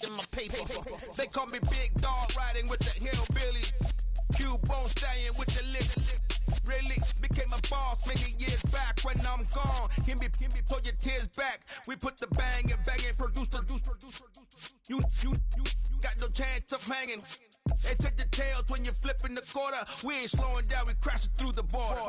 in my paper. They call me Big Dog riding with the hillbillies. Cubone staying with the lip. Really became a boss many years back. When I'm gone, can be pull your tears back. We put the bang and produce. You got no chance of hanging. They take the tails when you're flipping the quarter. We ain't slowing down, we crashing through the border.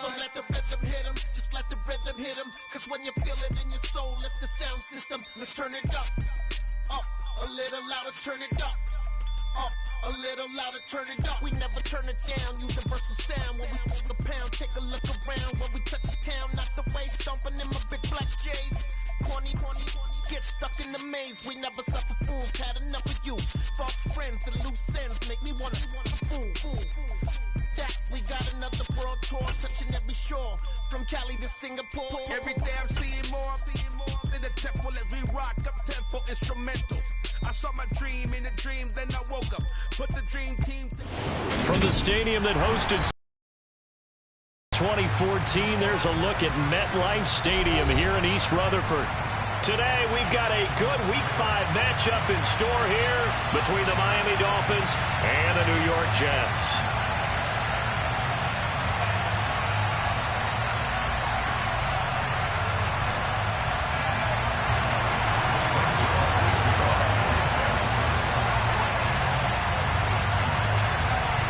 So let the rhythm hit 'em, just let the rhythm hit 'em. Cause when you feel it in your soul, lift the sound system. Let's turn it up, a little louder, turn it up, a little louder, turn it up. We never turn it down, universal sound. When we move the pound, take a look around. When we touch the town, knock the way, stomping in my big black J's. Corny, get stuck in the maze. We never suffer fools, had enough of you. False friends and loose ends make me wanna fool. That we got another world tour, touching every shore, from Cali to Singapore. Every day I'm seeing more in the temple as we rock up tempo instrumentals. I saw my dream in a dream, then I woke up. Put the dream team from the stadium that hosted 2014. There's a look at MetLife Stadium here in East Rutherford. Today we've got a good Week 5 matchup in store here between the Miami Dolphins and the New York Jets.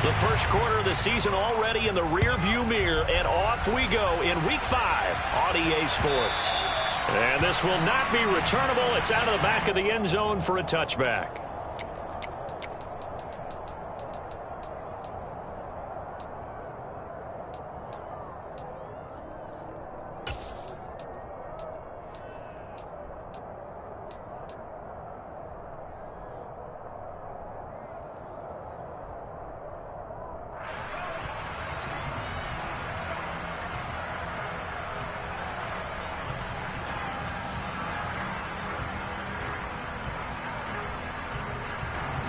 The first quarter of the season already in the rearview mirror, and off we go in Week 5 on EA Sports. And this will not be returnable. It's out of the back of the end zone for a touchback.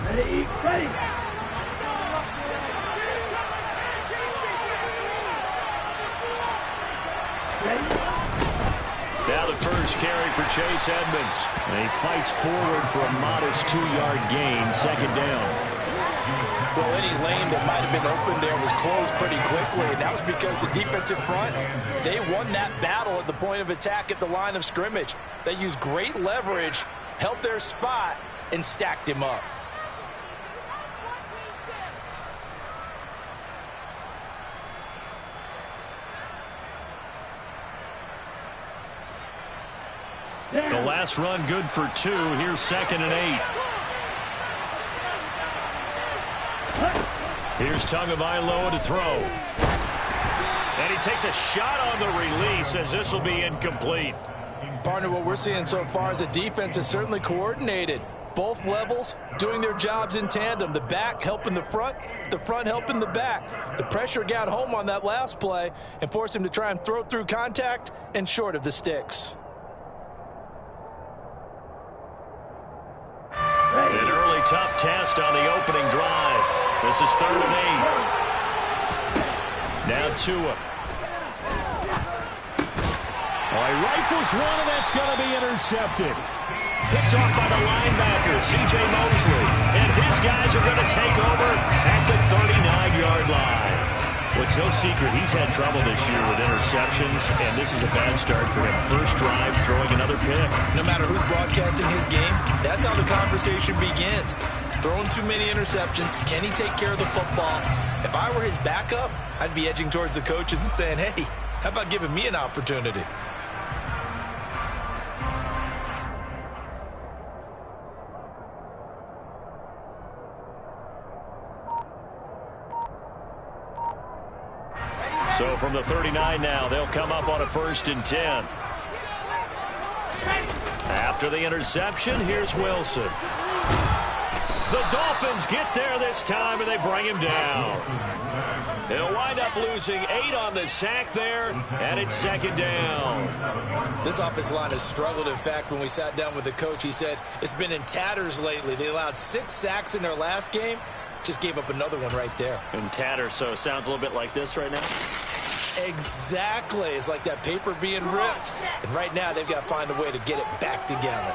Ready. Now the first carry for Chase Edmonds. And he fights forward for a modest 2-yard gain, second down. Well, any lane that might have been open there was closed pretty quickly, and that was because the defensive front, they won that battle at the point of attack at the line of scrimmage. They used great leverage, held their spot, and stacked him up. The last run good for 2. Here's 2nd and 8. Here's Tagovailoa to throw. And he takes a shot on the release as this will be incomplete. Partner, what we're seeing so far is the defense is certainly coordinated. Both levels doing their jobs in tandem. The back helping the front helping the back. The pressure got home on that last play and forced him to try and throw through contact and short of the sticks. An early tough test on the opening drive. This is 3rd and 8. Now Tua. Oh, he rifles one, and that's going to be intercepted. Picked off by the linebacker, C.J. Mosley. And his guys are going to take over at the 39-yard line. Well, it's no secret he's had trouble this year with interceptions, and this is a bad start for him. First drive, throwing another pick. No matter who's broadcasting his game, that's how the conversation begins. Throwing too many interceptions. Can he take care of the football? If I were his backup, I'd be edging towards the coaches and saying, hey, how about giving me an opportunity? So from the 39 now, they'll come up on a 1st and 10. After the interception, here's Wilson. The Dolphins get there this time, and they bring him down. They'll wind up losing 8 on the sack there, and it's 2nd down. This offensive line has struggled. In fact, when we sat down with the coach, he said it's been in tatters lately. They allowed 6 sacks in their last game. Just gave up another one right there. And tatter, so it sounds a little bit like this right now. Exactly. It's like that paper being ripped. And right now, they've got to find a way to get it back together.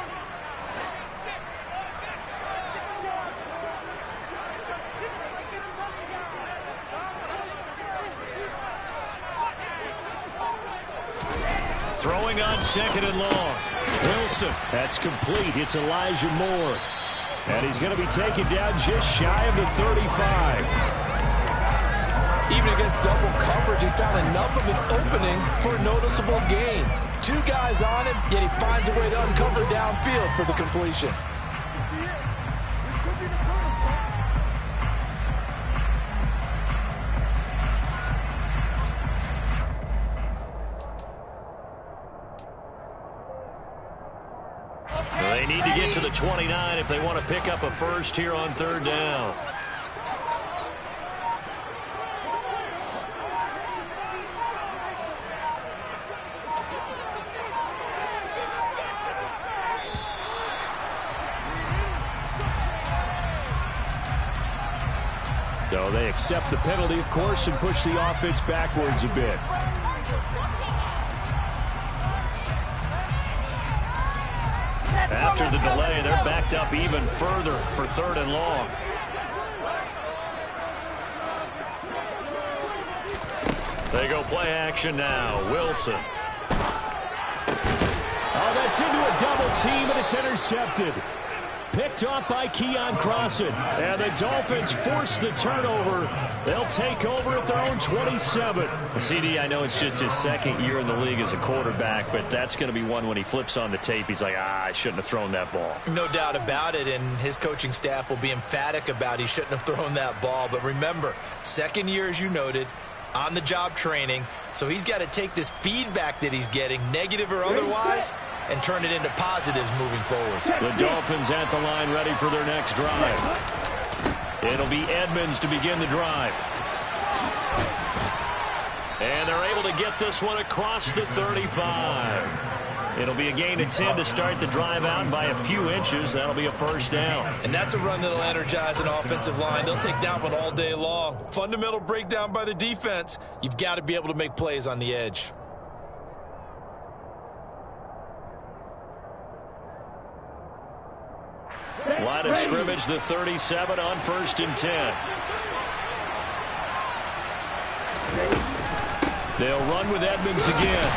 Throwing on second and long. Wilson. That's complete. It's Elijah Moore. And he's going to be taken down just shy of the 35. Even against double coverage, he found enough of an opening for a noticeable gain. Two guys on him, yet he finds a way to uncover downfield for the completion. They need to get to the 29 if they want to pick up a first here on third down. So they accept the penalty, of course, and push the offense backwards a bit. After the delay, they're backed up even further for third and long. They go play action now. Wilson. Oh, that's into a double team, and it's intercepted. Picked off by Keon Crossan. And the Dolphins force the turnover. They'll take over at their own 27. CD, I know it's just his second year in the league as a quarterback, but that's going to be one when he flips on the tape. He's like, I shouldn't have thrown that ball. No doubt about it, and his coaching staff will be emphatic about he shouldn't have thrown that ball. But remember, second year, as you noted, on-the-job training, so he's got to take this feedback that he's getting, negative or otherwise, and turn it into positives moving forward. The Dolphins at the line ready for their next drive. It'll be Edmonds to begin the drive. And they're able to get this one across the 35. It'll be a gain of 10 to start the drive out by a few inches. That'll be a first down. And that's a run that'll energize an offensive line. They'll take that one all day long. Fundamental breakdown by the defense. You've got to be able to make plays on the edge. Line of scrimmage, the 37 on 1st and 10. They'll run with Edmonds again.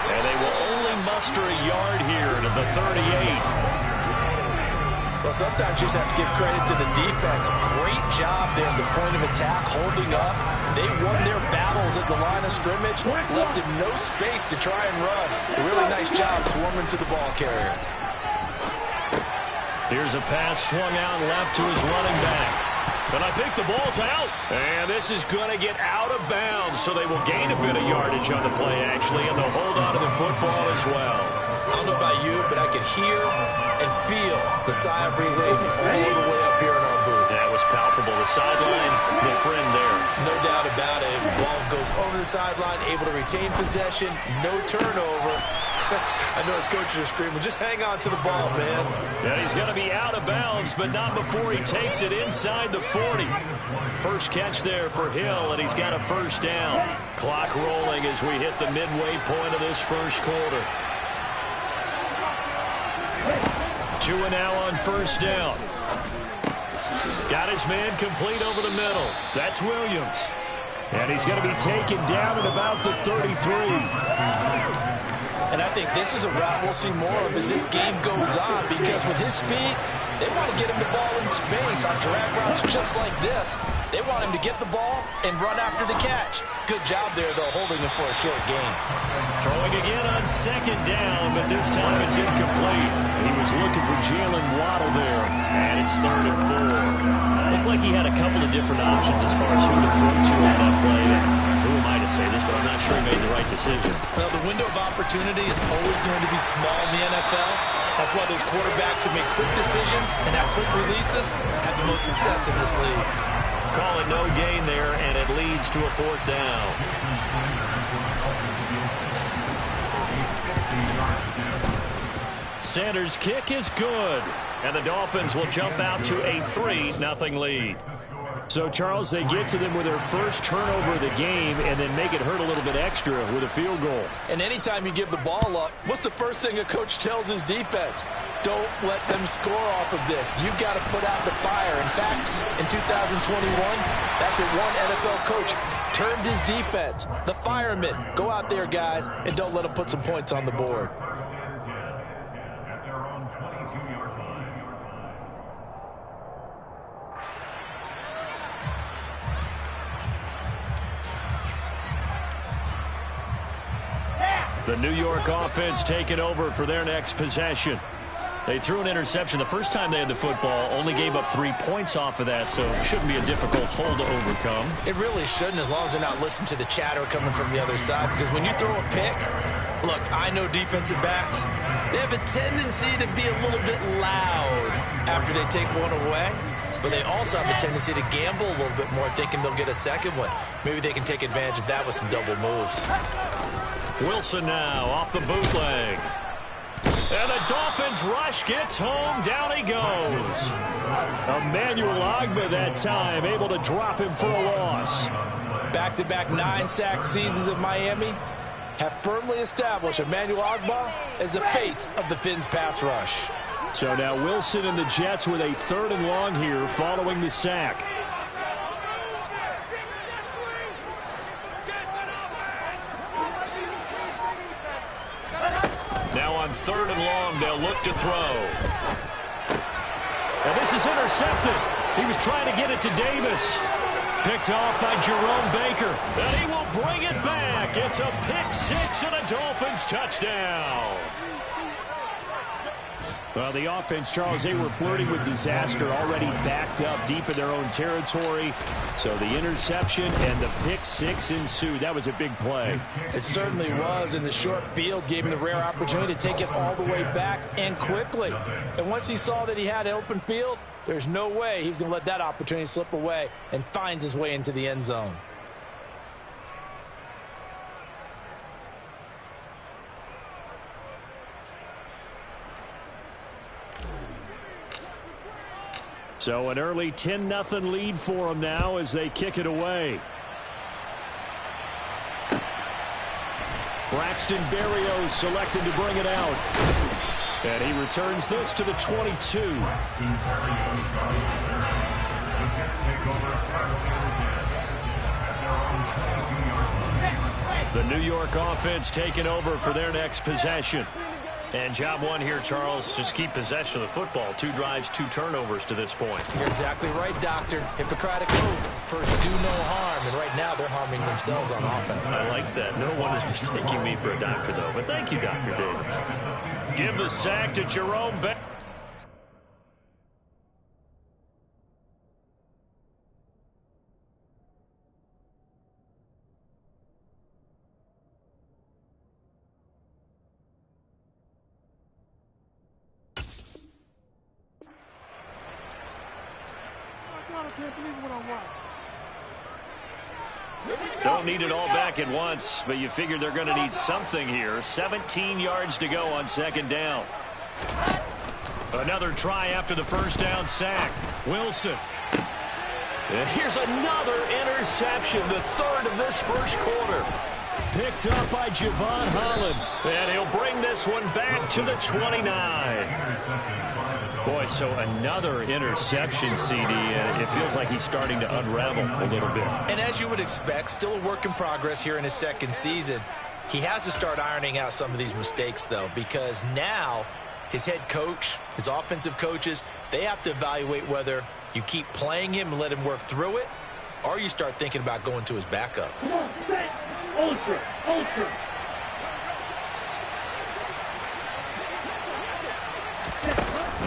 And they will only muster a yard here to the 38. Well, sometimes you just have to give credit to the defense. Great job there at the point of attack, holding up. They won their battles at the line of scrimmage, left him no space to try and run. A really nice job swarming to the ball carrier. Here's a pass swung out left to his running back. But I think the ball's out. And this is going to get out of bounds, so they will gain a bit of yardage on the play, actually, and they'll hold on to the football as well. I don't know about you, but I can hear and feel the sigh of relief all the way up here in our booth. That was palpable. The sideline, the friend there. No doubt about it. The ball goes over the sideline, able to retain possession, no turnover. I know his coaches are screaming, just hang on to the ball, man. Yeah, he's going to be out of bounds, but not before he takes it inside the 40. First catch there for Hill, and he's got a first down. Clock rolling as we hit the midway point of this first quarter. 2 and now on first down. Got his man complete over the middle. That's Williams. And he's going to be taken down at about the 33. And I think this is a route we'll see more of as this game goes on, because with his speed, they want to get him the ball in space on drag routes just like this. They want him to get the ball and run after the catch. Good job there, though, holding him for a short gain. Throwing again on second down, but this time it's incomplete. He was looking for Jalen Waddle there, and it's 3rd and 4. Looked like he had a couple of different options as far as who to throw to on that play. Who am I to say this, but I'm not sure he made the right decision. Well, the window of opportunity is always going to be small in the NFL. That's why those quarterbacks who make quick decisions and have quick releases have the most success in this league. Call it no gain there, and it leads to a 4th down. Sanders' kick is good. And the Dolphins will jump out to a 3-0 lead. So, Charles, they get to them with their first turnover of the game and then make it hurt a little bit extra with a field goal. And anytime you give the ball up, what's the first thing a coach tells his defense? Don't let them score off of this. You've got to put out the fire. In fact, in 2021, that's what one NFL coach termed his defense. The firemen. Go out there, guys, and don't let them put some points on the board. The New York offense taking over for their next possession. They threw an interception the first time they had the football, only gave up 3 points off of that, so it shouldn't be a difficult hole to overcome. It really shouldn't, as long as they're not listening to the chatter coming from the other side, because when you throw a pick, look, I know defensive backs, they have a tendency to be a little bit loud after they take one away, but they also have a tendency to gamble a little bit more, thinking they'll get a second one. Maybe they can take advantage of that with some double moves. Wilson now off the bootleg. And the Dolphins rush gets home. Down he goes. Emmanuel Ogbah that time able to drop him for a loss. Back-to-back 9-sack seasons at Miami have firmly established Emmanuel Ogbah as the face of the Fins pass rush. So now Wilson and the Jets with a 3rd and long here following the sack. Now on 3rd and long, they'll look to throw. And this is intercepted. He was trying to get it to Davis. Picked off by Jerome Baker. And he will bring it back. It's a pick 6 and a Dolphins touchdown. Well, the offense, Charles, they were flirting with disaster, already backed up deep in their own territory. So the interception and the pick 6 ensued. That was a big play. It certainly was, and the short field gave him the rare opportunity to take it all the way back and quickly. And once he saw that he had an open field, there's no way he's going to let that opportunity slip away, and finds his way into the end zone. So an early 10-0 lead for them now as they kick it away. Braxton Berrios selected to bring it out. And he returns this to the 22. The New York offense taking over for their next possession. And job one here, Charles, just keep possession of the football. 2 drives, 2 turnovers to this point. You're exactly right, Doctor. Hippocratic oath. First, do no harm. And right now, they're harming themselves on offense. I like that. No one is mistaking me for a doctor, though. But thank you, Dr. Davis. Give the sack to Jerome Baker. Don't need it all back at once, but you figure they're going to need something here. 17 yards to go on 2nd down. Another try after the first down sack. Wilson. And here's another interception, the 3rd of this first quarter. Picked up by Javon Holland. And he'll bring this one back to the 29. Boy, so another interception, CD, and it feels like he's starting to unravel a little bit. And as you would expect, still a work in progress here in his 2nd season. He has to start ironing out some of these mistakes, though, because now his head coach, his offensive coaches, they have to evaluate whether you keep playing him and let him work through it, or you start thinking about going to his backup. Come on, set. Ultra, ultra.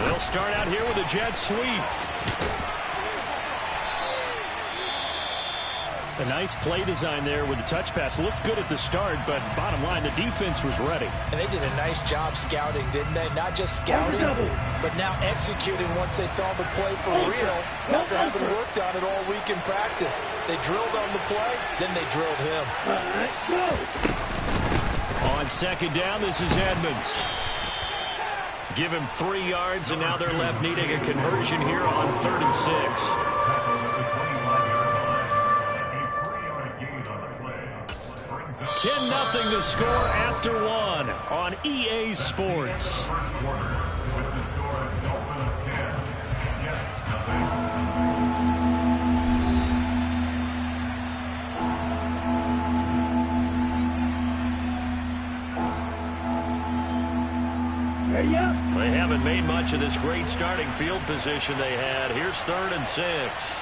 They'll start out here with a jet sweep. A nice play design there with the touch pass. Looked good at the start, but bottom line, the defense was ready. And they did a nice job scouting, didn't they? Not just scouting, but now executing once they saw the play for real after having worked on it all week in practice. They drilled on the play, then they drilled him. On 2nd down, this is Edmonds. Give him 3 yards, and now they're left needing a conversion here on 3rd and 6. $10-0 to score after 1 on EA Sports. They haven't made much of this great starting field position they had. Here's 3rd and 6.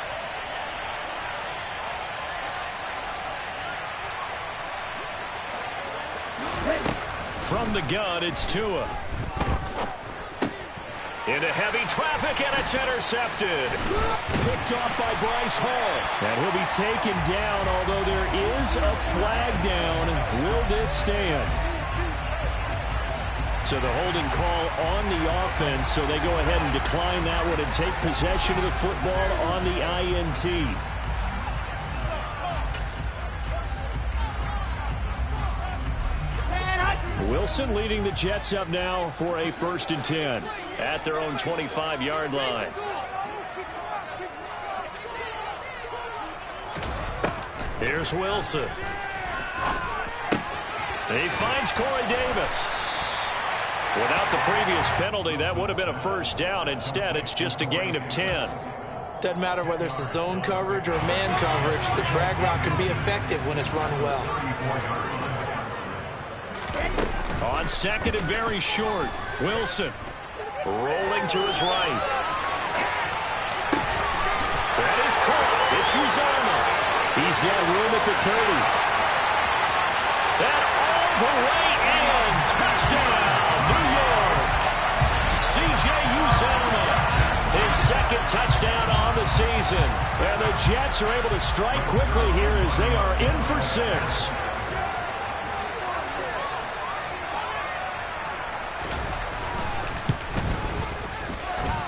From the gun, it's Tua. Into heavy traffic, and it's intercepted. Picked off by Bryce Hall. And he'll be taken down, although there is a flag down. Will this stand? So the holding call on the offense, so they go ahead and decline that one and take possession of the football on the INT. Wilson leading the Jets up now for a 1st and 10 at their own 25-yard line. Here's Wilson. He finds Corey Davis. Without the previous penalty, that would have been a 1st down. Instead, it's just a gain of 10. Doesn't matter whether it's a zone coverage or man coverage. The drag route can be effective when it's run well. On 2nd and very short, Wilson rolling to his right. That is caught. It's Uzomah. He's got room at the 30. That all the way in. Touchdown, New York. C.J. Uzomah, his 2nd touchdown on the season. And the Jets are able to strike quickly here as they are in for 6.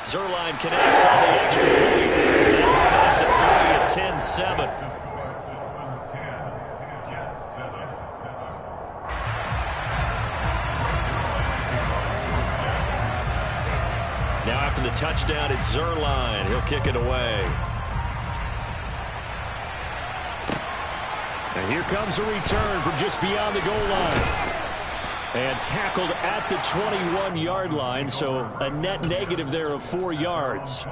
Zerline connects on the extra point. That'll cut it to 3 at 10-7. Now after the touchdown, it's Zerline. He'll kick it away. And here comes a return from just beyond the goal line. And tackled at the 21-yard line, so a net negative there of 4 yards.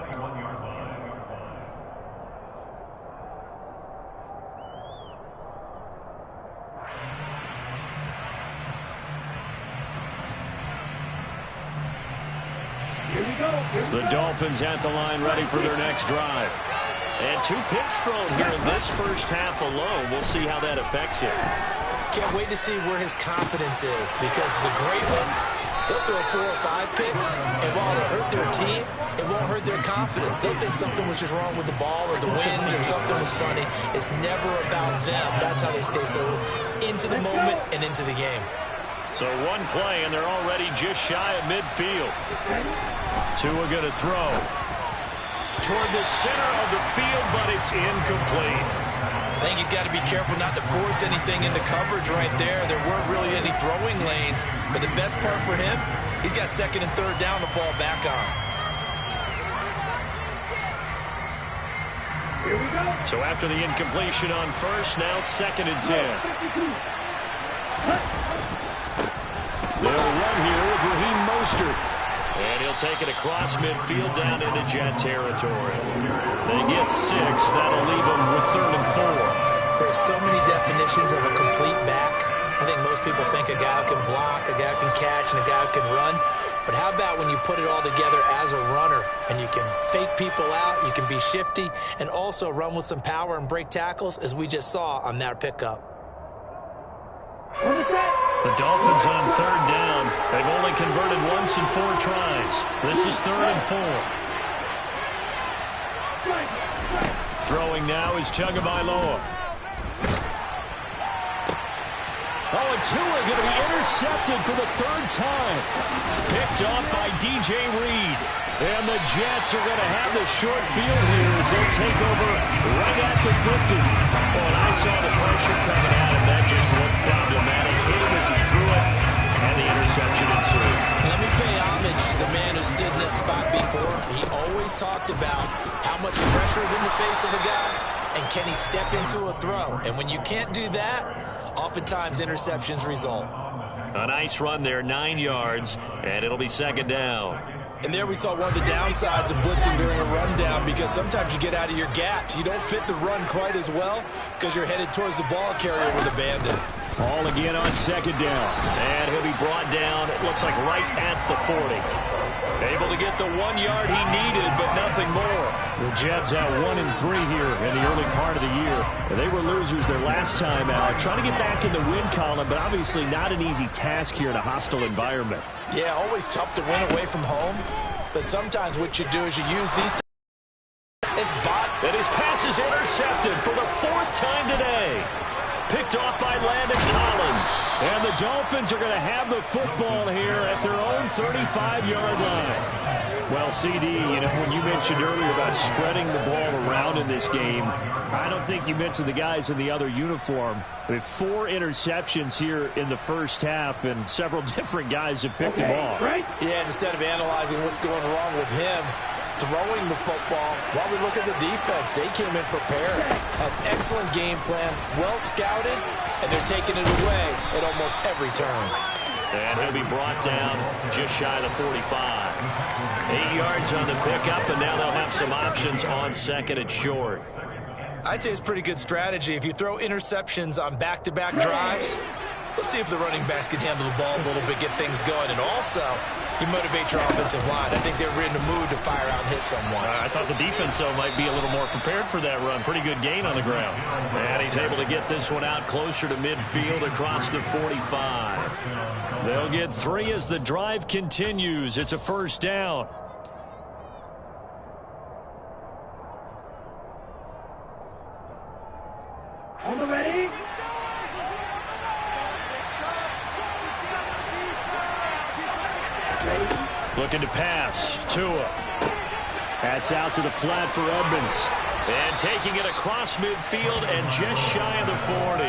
The Dolphins at the line ready for their next drive. And 2 picks thrown here in this first half alone. We'll see how that affects it. Can't wait to see where his confidence is, because the great ones, they'll throw 4 or 5 picks, and while it'll hurt their team, it won't hurt their confidence. They'll think something was just wrong with the ball or the wind or something was funny. It's never about them. That's how they stay so into the moment and into the game. So 1 play, and they're already just shy of midfield. Tua going to throw toward the center of the field, but it's incomplete. I think he's got to be careful not to force anything into coverage right there. There weren't really any throwing lanes, but the best part for him, he's got 2nd and 3rd down to fall back on. Here we go. So after the incompletion on 1st, now 2nd and 10. They'll run here with Raheem Mostert. And he'll take it across midfield down into Jet territory. They get 6. That'll leave them with 3rd and 4. There's so many definitions of a complete back. I think most people think a guy who can block, a guy who can catch, and a guy who can run. But how about when you put it all together as a runner, and you can fake people out, you can be shifty, and also run with some power and break tackles, as we just saw on that pickup. The Dolphins on 3rd down. They've only converted once in 4 tries. This is 3rd and 4. Throwing now is Tagovailoa. Oh, and Tua going to be intercepted for the 3rd time. Picked off by DJ Reed. And the Jets are going to have the short field here as they take over right at the 50. Well, and I saw the pressure coming at him. That just looked problematic. Hit him as he threw it, and the interception ensued. Let me pay homage to the this spot before, he always talked about how much pressure is in the face of a guy and can he step into a throw. And when you can't do that, oftentimes interceptions result. A nice run there, 9 yards, and it'll be second down. And there we saw one of the downsides of blitzing during a rundown, because sometimes you get out of your gaps. You don't fit the run quite as well because you're headed towards the ball carrier with a bandit. Ball again on second down. And he'll be brought down, it looks like right at the 40. Able to get the 1 yard he needed, but nothing more. The Jets have 1-3 here in the early part of the year. They were losers their last time out, trying to get back in the win column, but obviously not an easy task here in a hostile environment. Yeah, always tough to win away from home, but sometimes what you do is you use these and his pass is intercepted for the 4th time today. Picked off by Landon Collins. And the Dolphins are going to have the football here at their own 35-yard line. Well, CD, you know, when you mentioned earlier about spreading the ball around in this game, I don't think you mentioned the guys in the other uniform. We have 4 interceptions here in the first half, and several different guys have picked them off. Right? Yeah, and instead of analyzing what's going wrong with him, throwing the football, while we look at the defense, they came in prepared. An excellent game plan, well scouted, and they're taking it away at almost every turn. And he'll be brought down just shy of the 45. 8 yards on the pickup, and now they'll have some options on second and short. I'd say it's pretty good strategy. If you throw interceptions on back-to-back drives, let's see if the running backs can handle the ball a little bit, get things going, and also you motivate your offensive line. I think they're in the mood to fire out and hit someone. I thought the defense, though, might be a little more prepared for that run. Pretty good gain on the ground. And he's able to get this one out closer to midfield across the 45. They'll get 3 as the drive continues. It's a first down. On the ready? Looking to pass. Tua. That's out to the flat for Edmonds. And taking it across midfield and just shy of the 40.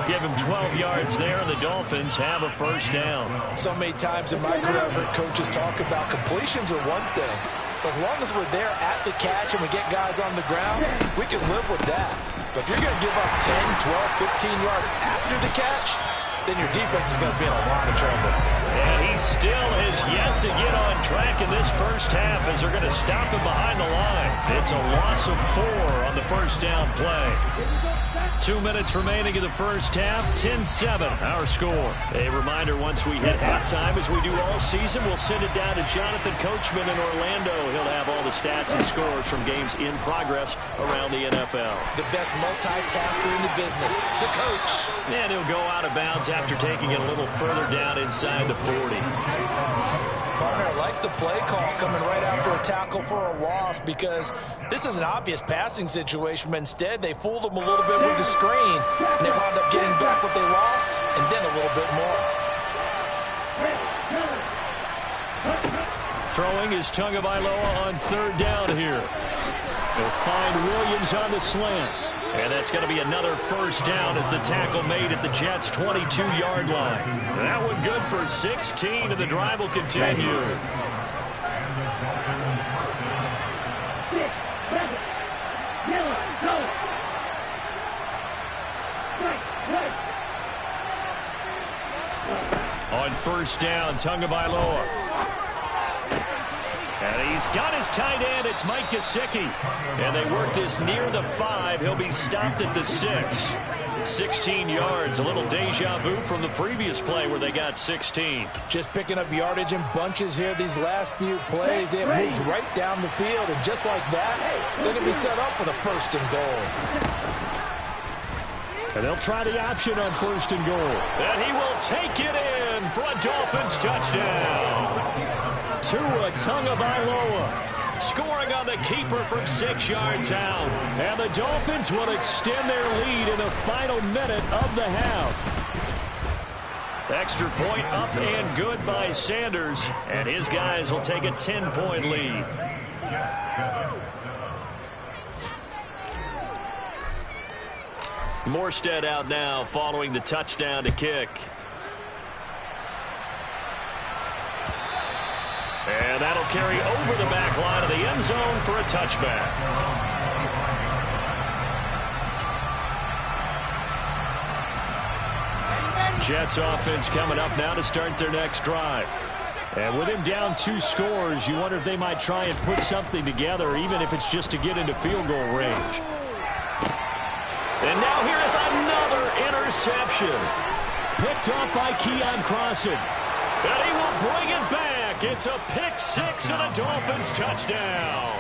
Give him 12 yards there, and the Dolphins have a first down. So many times in my career, I've heard coaches talk about completions are one thing. But as long as we're there at the catch and we get guys on the ground, we can live with that. But if you're going to give up 10, 12, 15 yards after the catch, then your defense is going to be in a lot of trouble. And he still has yet to get on track in this first half as they're going to stop him behind the line. It's a loss of 4 on the first down play. 2 minutes remaining in the first half, 10-7 our score. A reminder, once we hit halftime, as we do all season, we'll send it down to Jonathan Coachman in Orlando. He'll have all the stats and scores from games in progress around the NFL. The best multitasker in the business, the coach. And he'll go out of bounds after taking it a little further down inside the 40. Partner, I like the play call coming right after a tackle for a loss, because this is an obvious passing situation, but instead they fooled him a little bit with the screen, and they wound up getting back what they lost, and then a little bit more. Throwing is Tagovailoa on third down here. They'll find Williams on the slant. And that's going to be another first down as the tackle made at the Jets' 22-yard line. That one good for 16, and the drive will continue. On first down, Tagovailoa. And he's got his tight end. It's Mike Gesicki. And they work this near the 5. He'll be stopped at the 6. 16 yards. A little deja vu from the previous play where they got 16. Just picking up yardage in bunches here these last few plays. They have moved right down the field. And just like that, they're going to be set up with a first and goal. And they'll try the option on first and goal. And he will take it in for a Dolphins touchdown. Tua Tagovailoa scoring on the keeper from 6 yards out. And the Dolphins will extend their lead in the final minute of the half. Extra point up and good by Sanders. And his guys will take a 10-point lead. Morstead out now following the touchdown to kick. And that'll carry over the back line of the end zone for a touchback. Jets offense coming up now to start their next drive. And with him down 2 scores, you wonder if they might try and put something together, even if it's just to get into field goal range. And now here is another interception. Picked off by Keon Crossen. And he will bring it back. It's a pick 6 and a Dolphins touchdown.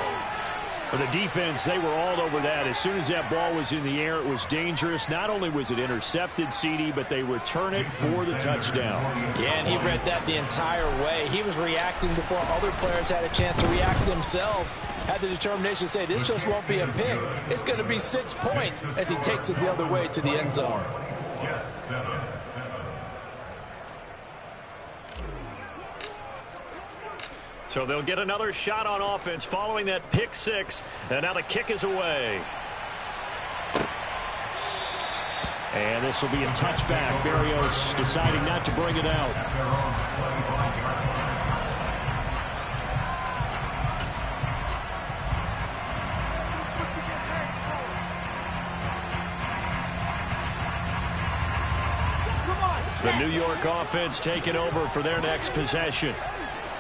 For the defense, they were all over that. As soon as that ball was in the air, it was dangerous. Not only was it intercepted, CD, but they return it for the touchdown. Yeah, and he read that the entire way. He was reacting before other players had a chance to react themselves. Had the determination to say, this just won't be a pick. It's going to be 6 points as he takes it the other way to the end zone. So they'll get another shot on offense following that pick 6. And now the kick is away. And this will be a touchback. Berrios deciding not to bring it out. The New York offense taking over for their next possession.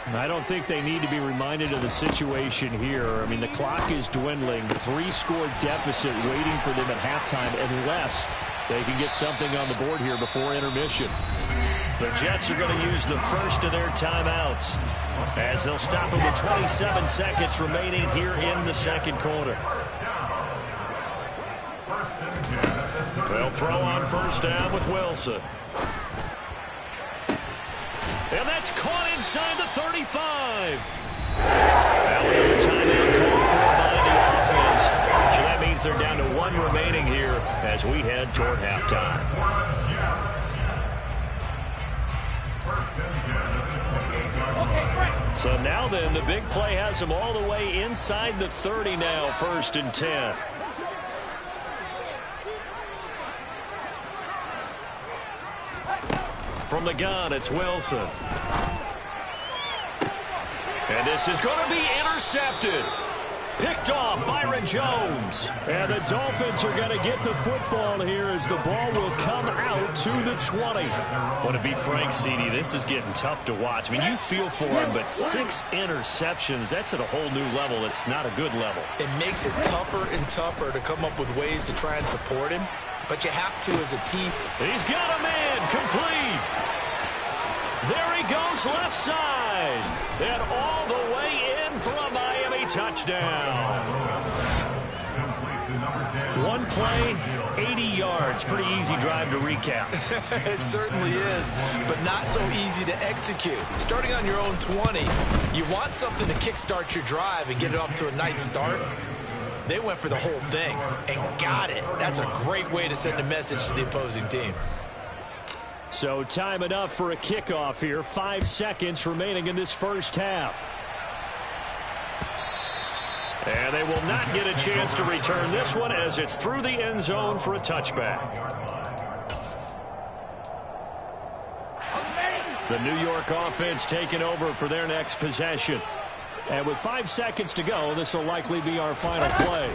I don't think they need to be reminded of the situation here. I mean, the clock is dwindling. 3-score deficit waiting for them at halftime unless they can get something on the board here before intermission. The Jets are going to use the first of their timeouts as they'll stop it with 27 seconds remaining here in the second quarter. They'll throw on first down with Wilson. And that's caught inside the 35. Now we have a timeout called for by the offense. So that means they're down to 1 remaining here as we head toward halftime. So now then, the big play has them all the way inside the 30 now, 1st and 10. From the gun, it's Wilson. And this is going to be intercepted. Picked off Byron Jones. And the Dolphins are going to get the football here as the ball will come out to the 20. Well, to be frank, CD, this is getting tough to watch. I mean, you feel for him, but 6 interceptions, that's at a whole new level. It's not a good level. It makes it tougher and tougher to come up with ways to try and support him. But you have to as a team. He's got a man complete. There he goes left side. And all the way in for a Miami touchdown. 1 play, 80 yards. Pretty easy drive to recap. It certainly is, but not so easy to execute. Starting on your own 20, you want something to kickstart your drive and get it off to a nice start. They went for the whole thing and got it. That's a great way to send a message to the opposing team. So time enough for a kickoff here. 5 seconds remaining in this first half. And they will not get a chance to return this one as it's through the end zone for a touchback. The New York offense taking over for their next possession. And with 5 seconds to go, this will likely be our final play.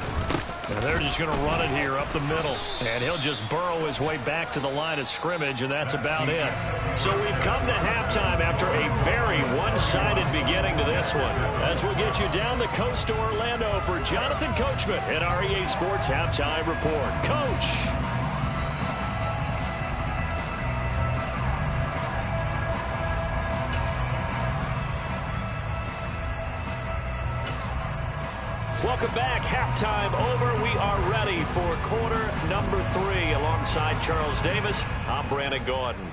And they're just going to run it here up the middle. And he'll just burrow his way back to the line of scrimmage, and that's about it. So we've come to halftime after a very one-sided beginning to this one. As we'll get you down the coast to Orlando for Jonathan Coachman at our EA Sports Halftime Report. Coach. Welcome back. Halftime over. We are ready for quarter number 3. Alongside Charles Davis, I'm Brandon Gordon.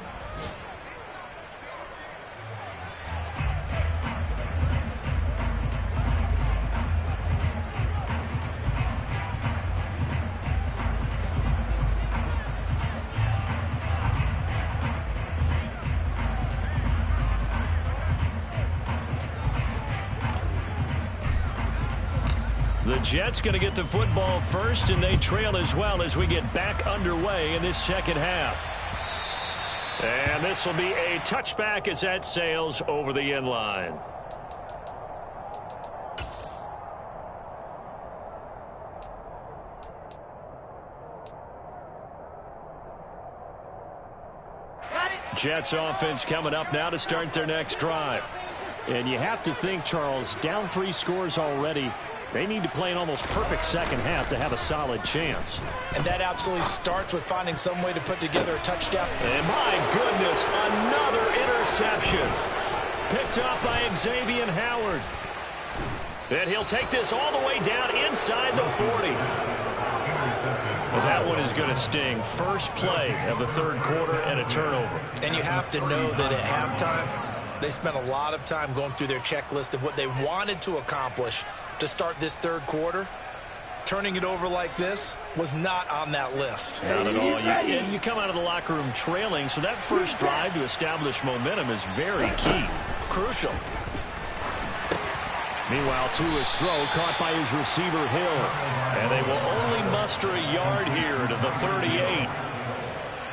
The Jets going to get the football first, and they trail as well as we get back underway in this second half. And this will be a touchback as that sails over the end line. Jets offense coming up now to start their next drive. And you have to think, Charles, down 3 scores already. They need to play an almost perfect second half to have a solid chance. And that absolutely starts with finding some way to put together a touchdown. And my goodness, another interception. Picked up by Xfl Howard. And he'll take this all the way down inside the 40. Well, that one is going to sting. First play of the third quarter and a turnover. And you have to know that at halftime, they spent a lot of time going through their checklist of what they wanted to accomplish to start this third quarter. Turning it over like this was not on that list. Not at all. And you come out of the locker room trailing, so that first drive to establish momentum is very key. Crucial. Meanwhile, Tua's throw caught by his receiver, Hill. And they will only muster a yard here to the 38.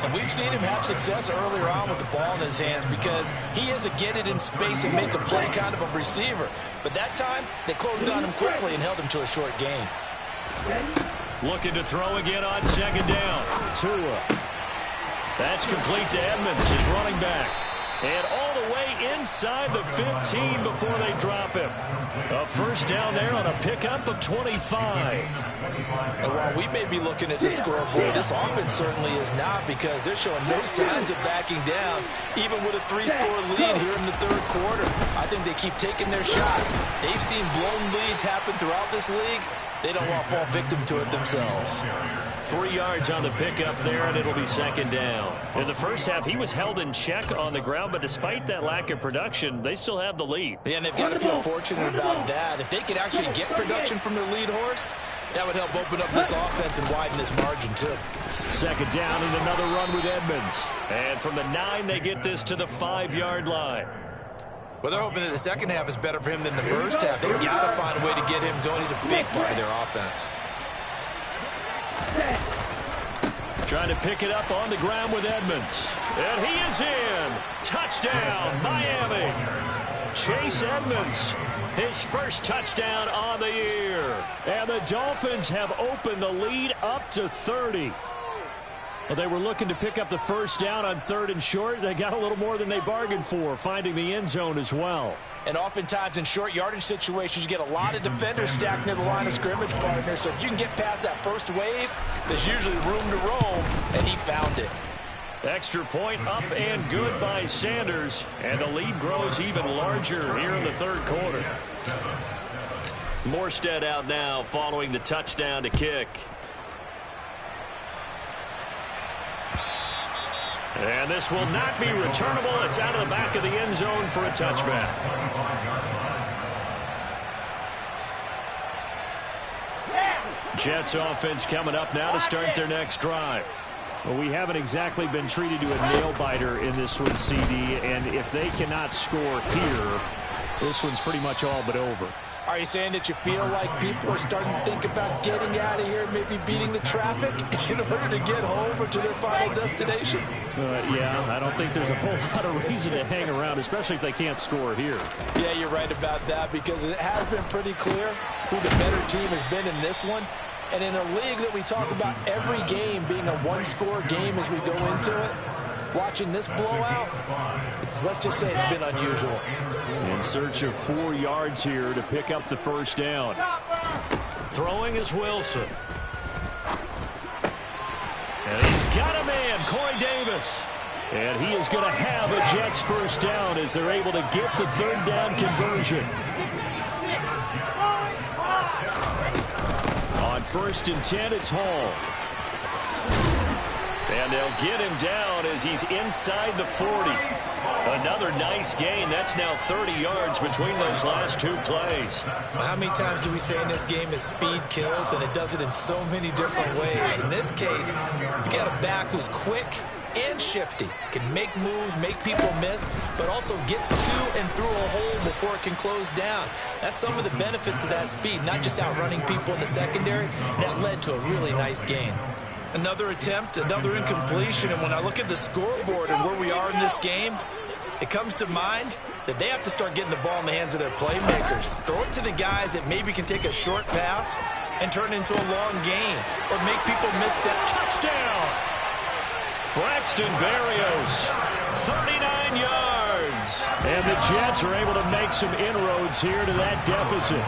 And we've seen him have success earlier on with the ball in his hands because he is a get it in space and make a play kind of a receiver. But that time, they closed on him quickly and held him to a short gain. Looking to throw again on second down. Tua. That's complete to Edmonds, his running back. And all the way inside the 15 before they drop him. A first down there on a pickup of 25. And while we may be looking at the scoreboard, this offense certainly is not, because they're showing no signs of backing down, even with a 3-score lead here in the third quarter. I think they keep taking their shots. They've seen blown leads happen throughout this league. They don't want to fall victim to it themselves. 3 yards on the pickup there, and it'll be second down. In the first half, he was held in check on the ground, but despite that lack of production, they still have the lead. Yeah, and they've got to feel fortunate about that. If they could actually get production from their lead horse, that would help open up this offense and widen this margin, too. Second down and another run with Edmonds. And from the 9, they get this to the 5-yard line. Well, they're hoping that the second half is better for him than the first half. They've got to find a way to get him going. He's a big part of their offense. Trying to pick it up on the ground with Edmonds. And he is in. Touchdown, Miami. Chase Edmonds, his first touchdown on the year. And the Dolphins have opened the lead up to 30. Well, they were looking to pick up the first down on 3rd and short. They got a little more than they bargained for, finding the end zone as well. And oftentimes in short yardage situations, you get a lot of defenders stacked near the line of scrimmage, partner. So if you can get past that first wave, there's usually room to roam, and he found it. Extra point up and good by Sanders. And the lead grows even larger here in the third quarter. Morstead out now following the touchdown to kick. And this will not be returnable. It's out of the back of the end zone for a touchback. Jets offense coming up now to start their next drive. Well, we haven't exactly been treated to a nail-biter in this one, CD, and if they cannot score here, this one's pretty much all but over. Are you saying that you feel like people are starting to think about getting out of here, maybe beating the traffic in order to get home or to their final destination? Yeah, I don't think there's a whole lot of reason to hang around, especially if they can't score here. Yeah, you're right about that, because it has been pretty clear who the better team has been in this one. And in a league that we talk about every game being a one-score game as we go into it, watching this blowout, let's just say it's been unusual. In search of 4 yards here to pick up the first down. Throwing is Wilson. And he's got a man, Corey Davis. And he is going to have a Jets first down as they're able to get the third down conversion. On 1st and 10, it's Hall. And they'll get him down as he's inside the 40. Another nice gain. That's now 30 yards between those last 2 plays. Well, how many times do we say in this game is speed kills, and it does it in so many different ways. In this case, you got a back who's quick and shifty, can make moves, make people miss, but also gets to and through a hole before it can close down. That's some of the benefits of that speed, not just outrunning people in the secondary. That led to a really nice gain. Another attempt, another incompletion, and when I look at the scoreboard and where we are in this game, it comes to mind that they have to start getting the ball in the hands of their playmakers. Throw it to the guys that maybe can take a short pass and turn it into a long gain, or make people miss that touchdown. Braxton Berrios 39 yards. And the Jets are able to make some inroads here to that deficit.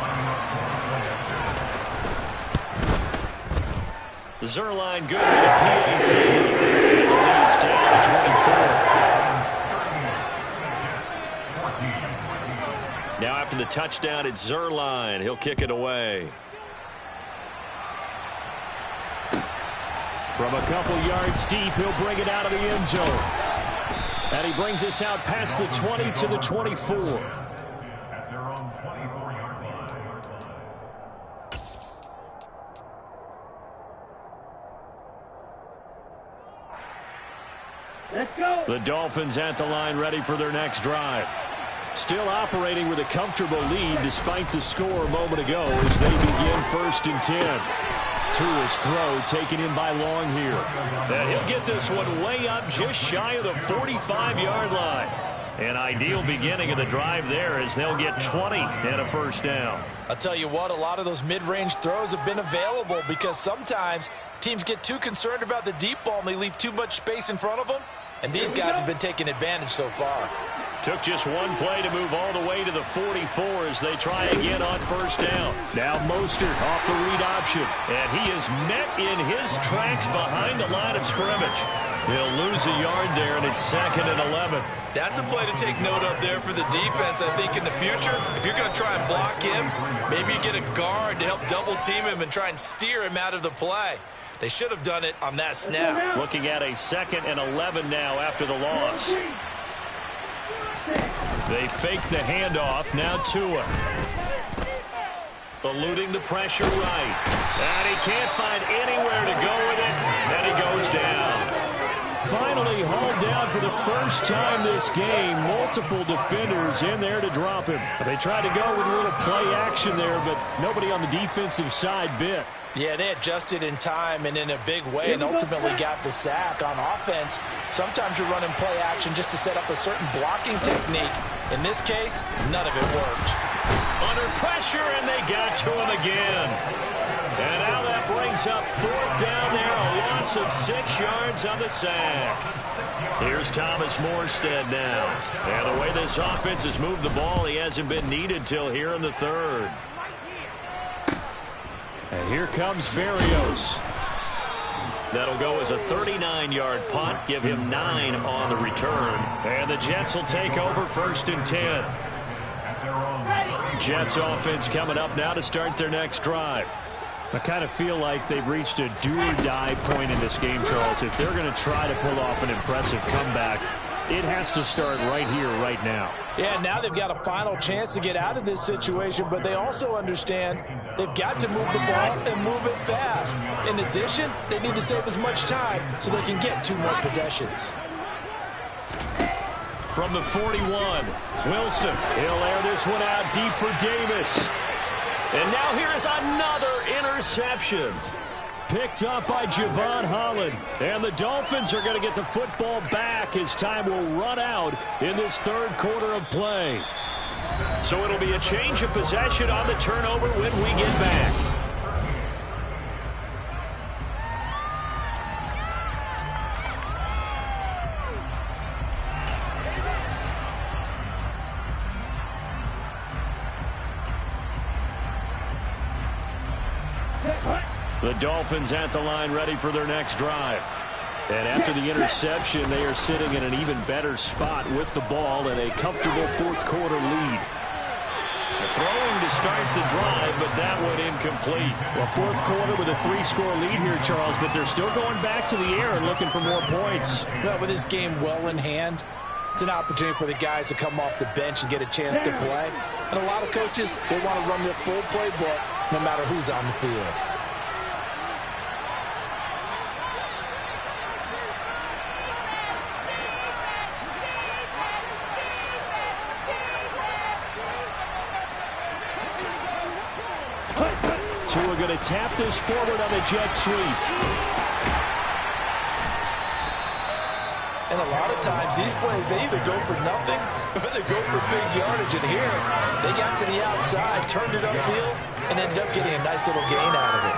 Zerline good with the PAT. Leads down to 24. Now after the touchdown, it's Zerline. He'll kick it away. From a couple yards deep, he'll bring it out of the end zone. And he brings us out past the 20 to the 24. Let's go. The Dolphins at the line ready for their next drive. Still operating with a comfortable lead despite the score a moment ago as they begin 1st and 10. Tua's throw taken in by Long here. And he'll get this one way up just shy of the 45-yard line. An ideal beginning of the drive there as they'll get 20 and a first down. I'll tell you what, a lot of those mid-range throws have been available because sometimes teams get too concerned about the deep ball and they leave too much space in front of them. And these guys have been taking advantage so far. Took just one play to move all the way to the 44 as they try again on first down. Now Mostert off the read option. And he is met in his tracks behind the line of scrimmage. He'll lose a yard there, and it's 2nd and 11. That's a play to take note of there for the defense, I think, in the future. If you're going to try and block him, maybe you get a guard to help double-team him and try and steer him out of the play. They should have done it on that snap. Looking at a 2nd and 11 now after the loss. They fake the handoff. Now Tua. Eluding the pressure right. And he can't find anywhere to go with it. And he goes down. Finally hauled down for the first time this game. Multiple defenders in there to drop him. They tried to go with a little play action there, but nobody on the defensive side bit. Yeah, they adjusted in time and in a big way and ultimately got the sack. On offense, sometimes you're running play action just to set up a certain blocking technique. In this case, none of it worked. Under pressure, and they got to him again. And now that brings up 4th down there, a loss of 6 yards on the sack. Here's Thomas Morstead now. And the way this offense has moved the ball, he hasn't been needed till here in the 3rd. And here comes Berrios. That'll go as a 39-yard punt, give him 9 on the return. And the Jets will take over 1st and 10. Jets offense coming up now to start their next drive. I kind of feel like they've reached a do-or-die point in this game, Charles. If they're going to try to pull off an impressive comeback, it has to start right here, right now. Yeah, now they've got a final chance to get out of this situation, but they also understand they've got to move the ball and move it fast. In addition, they need to save as much time so they can get 2 more possessions. From the 41, Wilson. He'll air this one out deep for Davis. And now here is another interception. Picked up by Javon Holland. And the Dolphins are going to get the football back as time will run out in this 3rd quarter of play. So it'll be a change of possession on the turnover when we get back. The Dolphins at the line ready for their next drive. And after the interception, they are sitting in an even better spot with the ball and a comfortable 4th quarter lead. Throwing to start the drive, but that one incomplete. Well, 4th quarter with a 3-score lead here, Charles, but they're still going back to the air and looking for more points. Well, with this game well in hand, it's an opportunity for the guys to come off the bench and get a chance to play. And a lot of coaches, they want to run their full playbook no matter who's on the field. Tua going to tap this forward on the jet sweep. And a lot of times, these plays, they either go for nothing or they go for big yardage. And here, they got to the outside, turned it upfield, and ended up getting a nice little gain out of it.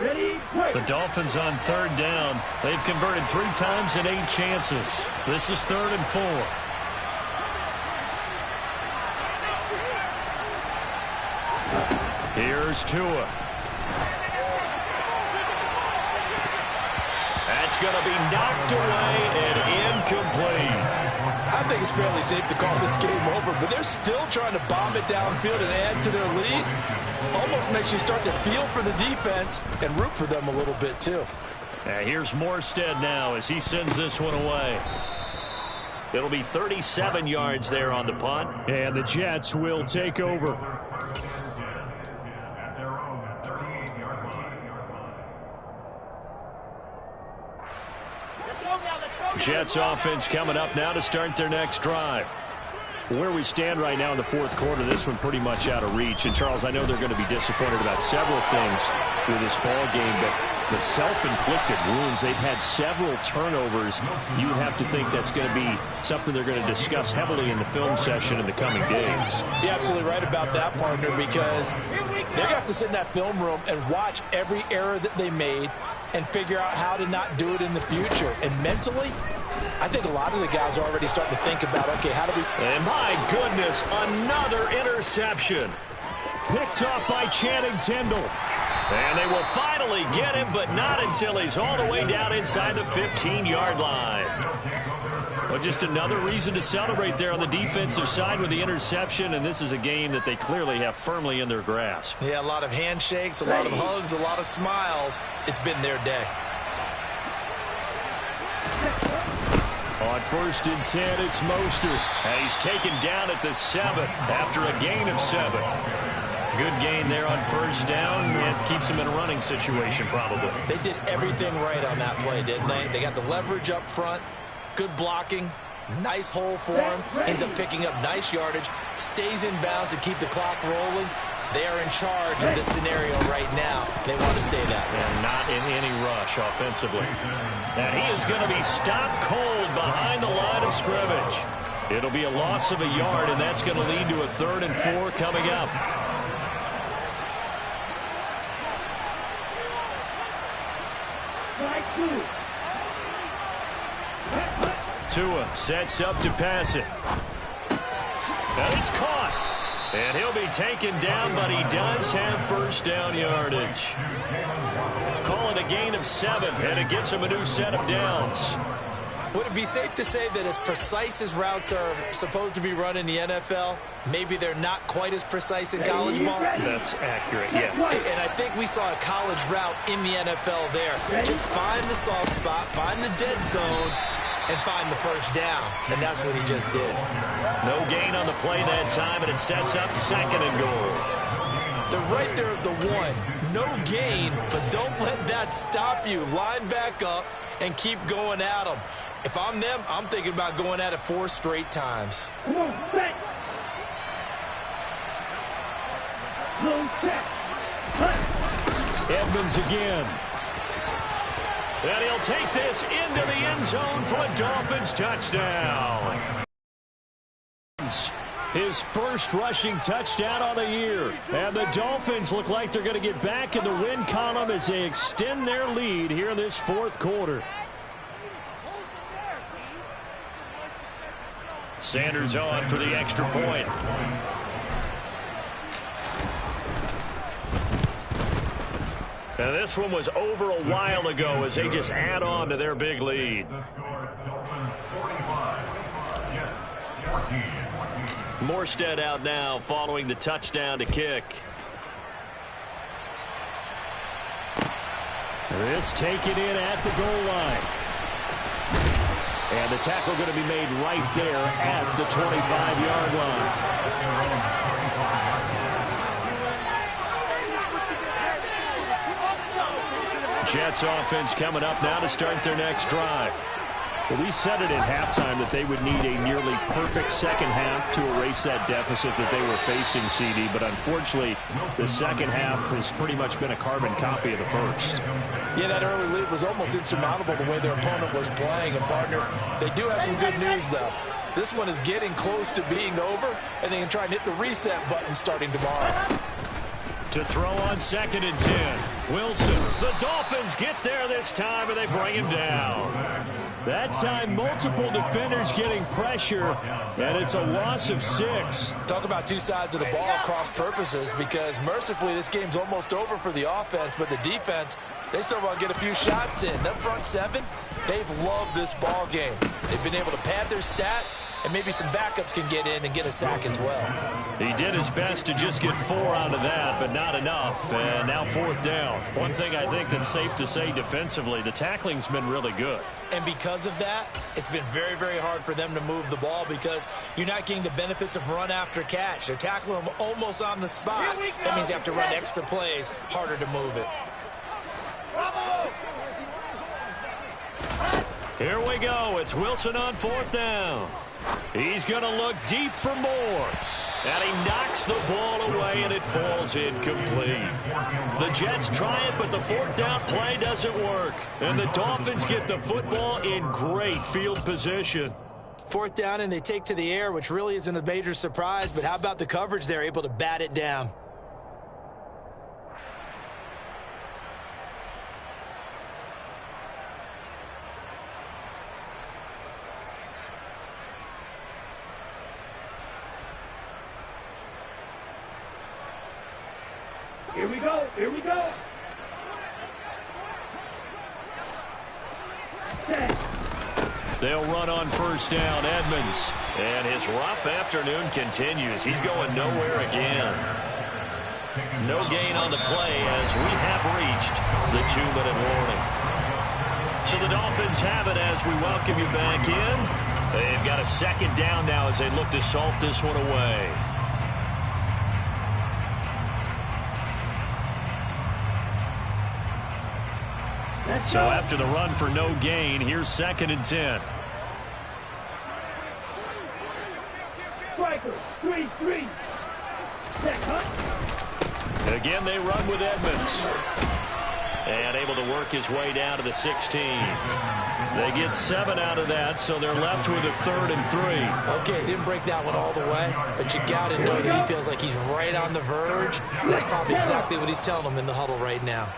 The Dolphins on 3rd down. They've converted 3 times in 8 chances. This is 3rd and 4. Here's Tua. That's going to be knocked away and incomplete. I think it's fairly safe to call this game over, but they're still trying to bomb it downfield and add to their lead. Almost makes you start to feel for the defense and root for them a little bit too. Here's Morstead now as he sends this one away. It'll be 37 yards there on the punt, and the Jets will take over. Jets offense coming up now to start their next drive. Where we stand right now in the 4th quarter, this one pretty much out of reach. And, Charles, I know they're going to be disappointed about several things with this ball game, but the self-inflicted wounds, they've had several turnovers. You have to think that's going to be something they're going to discuss heavily in the film session in the coming days. You're absolutely right about that, partner, because they're going to have to sit in that film room and watch every error that they made and figure out how to not do it in the future. And mentally, I think a lot of the guys are already starting to think about, okay, how do we... And my goodness, another interception. Picked off by Channing Tindall. And they will finally get him, but not until he's all the way down inside the 15-yard line. Well, just another reason to celebrate there on the defensive side with the interception, and this is a game that they clearly have firmly in their grasp. Yeah, a lot of handshakes, a lot of hugs, a lot of smiles. It's been their day. On 1st and 10, it's Mostert. And he's taken down at the 7 after a gain of 7. Good gain there on 1st down. It keeps him in a running situation, probably. They did everything right on that play, didn't they? They got the leverage up front, good blocking, nice hole for him, ends up picking up nice yardage, stays in bounds to keep the clock rolling. They are in charge of this scenario right now. They want to stay that way. And not in any rush offensively. And he is going to be stopped cold behind the line of scrimmage. It'll be a loss of a yard, and that's going to lead to a 3rd and 4 coming up. Tua sets up to pass it. And it's caught. And he'll be taken down, but he does have 1st down yardage. Call it a gain of 7, and it gets him a new set of downs. Would it be safe to say that as precise as routes are supposed to be run in the NFL, maybe they're not quite as precise in college ball? That's accurate, yeah. And I think we saw a college route in the NFL there. Just find the soft spot, find the dead zone, and find the 1st down. And that's what he just did. No gain on the play that time, and it sets up 2nd and goal. They're right there at the 1. No gain, but don't let that stop you. Line back up and keep going at them. If I'm them, I'm thinking about going at it 4 straight times. Come on, set. Low set. Edmonds again. And he'll take this into the end zone for a Dolphins touchdown. His 1st rushing touchdown on the year. And the Dolphins look like they're going to get back in the win column as they extend their lead here in this 4th quarter. Sanders on for the extra point. And this one was over a while ago as they just add on to their big lead. Morstead out now following the touchdown to kick. This taken in at the goal line. And the tackle going to be made right there at the 25-yard line. Jets offense coming up now to start their next drive. Well, we said it at halftime that they would need a nearly perfect second half to erase that deficit that they were facing, CD. But unfortunately, the second half has pretty much been a carbon copy of the first. Yeah, that early lead was almost insurmountable the way their opponent was playing. And, partner, they do have some good news, though. This one is getting close to being over, and they can try and hit the reset button starting tomorrow. To throw on 2nd and 10. Wilson. The Dolphins get there this time, and they bring him down. That time, multiple defenders getting pressure, and it's a loss of 6. Talk about two sides of the ball cross purposes, because mercifully this game's almost over for the offense, but the defense, they still want to get a few shots in. That front seven, they've loved this ball game. They've been able to pad their stats, and maybe some backups can get in and get a sack as well. He did his best to just get 4 out of that, but not enough. And now 4th down. One thing I think that's safe to say defensively, the tackling's been really good. And because of that, it's been very, very hard for them to move the ball because you're not getting the benefits of run after catch. They're tackling them almost on the spot. That means you have to run extra plays, harder to move it. Here we go. It's Wilson on 4th down. He's going to look deep for more. And he knocks the ball away, and it falls incomplete. The Jets try it, but the 4th down play doesn't work. And the Dolphins get the football in great field position. 4th down, and they take to the air, which really isn't a major surprise. But how about the coverage? They're able to bat it down. Here we go. Here we go. They'll run on 1st down, Edmonds. And his rough afternoon continues. He's going nowhere again. No gain on the play as we have reached the 2-minute warning. So the Dolphins have it as we welcome you back in. They've got a 2nd down now as they look to salt this one away. So after the run for no gain, here's 2nd and 10. Striker, 3-3. Again, they run with Edmonds. And able to work his way down to the 16. They get 7 out of that, so they're left with a 3rd and 3. Okay, he didn't break that one all the way, but you got to know that he feels like he's right on the verge. That's probably exactly what he's telling them in the huddle right now.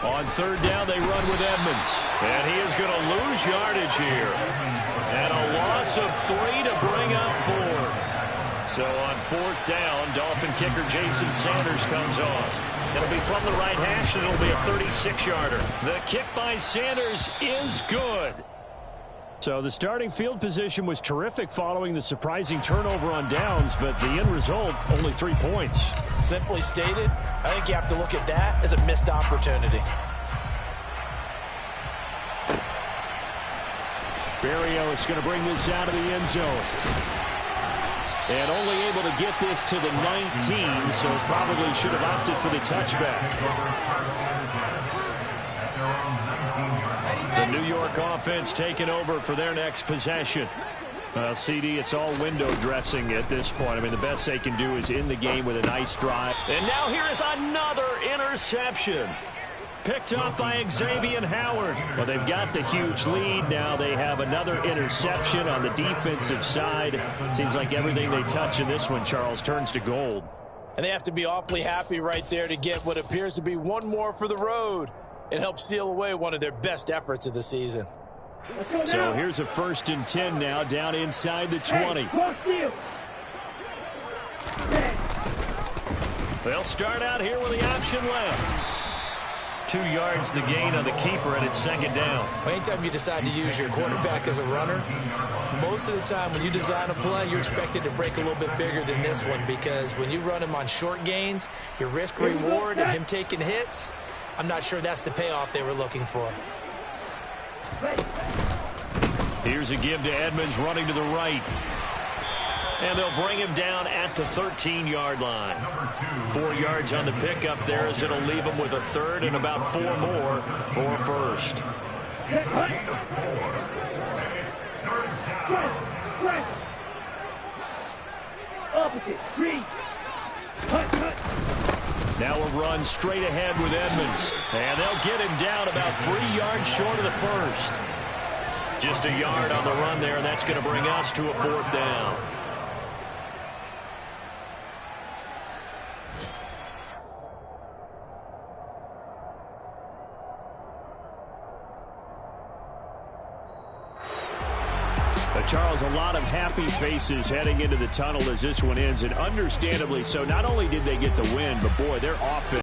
On 3rd down, they run with Edmonds. And he is going to lose yardage here. And a loss of 3 to bring up 4. So on 4th down, Dolphin kicker Jason Sanders comes on. It'll be from the right hash, and it'll be a 36-yarder. The kick by Sanders is good. So the starting field position was terrific following the surprising turnover on downs, but the end result, only 3 points. Simply stated, I think you have to look at that as a missed opportunity. Berrios is going to bring this out of the end zone. And only able to get this to the 19, so probably should have opted for the touchback. The New York offense taking over for their next possession. CD, it's all window dressing at this point. I mean, the best they can do is end the game with a nice drive. And now here is another interception. Picked off by Xavier Howard. Well, they've got the huge lead. Now they have another interception on the defensive side. Seems like everything they touch in this one, Charles, turns to gold. And they have to be awfully happy right there to get what appears to be one more for the road. It helps seal away one of their best efforts of the season. So here's a 1st and 10 now, down inside the 20. They'll start out here with the option left. 2 yards the gain on the keeper, and it's 2nd down. Anytime you decide to use your quarterback as a runner, most of the time when you design a play, you're expected to break a little bit bigger than this one, because when you run him on short gains, your risk-reward and him taking hits, I'm not sure that's the payoff they were looking for. Here's a give to Edmonds running to the right. And they'll bring him down at the 13-yard line. 4 yards on the pickup there as it'll leave him with a 3rd and about 4 more for a 1st. Opposite, 3. Now a run straight ahead with Edmonds. And they'll get him down about 3 yards short of the 1st. Just a yard on the run there, and that's going to bring us to a 4th down. Charles, a lot of happy faces heading into the tunnel as this one ends, and understandably so. Not only did they get the win, but boy, their offense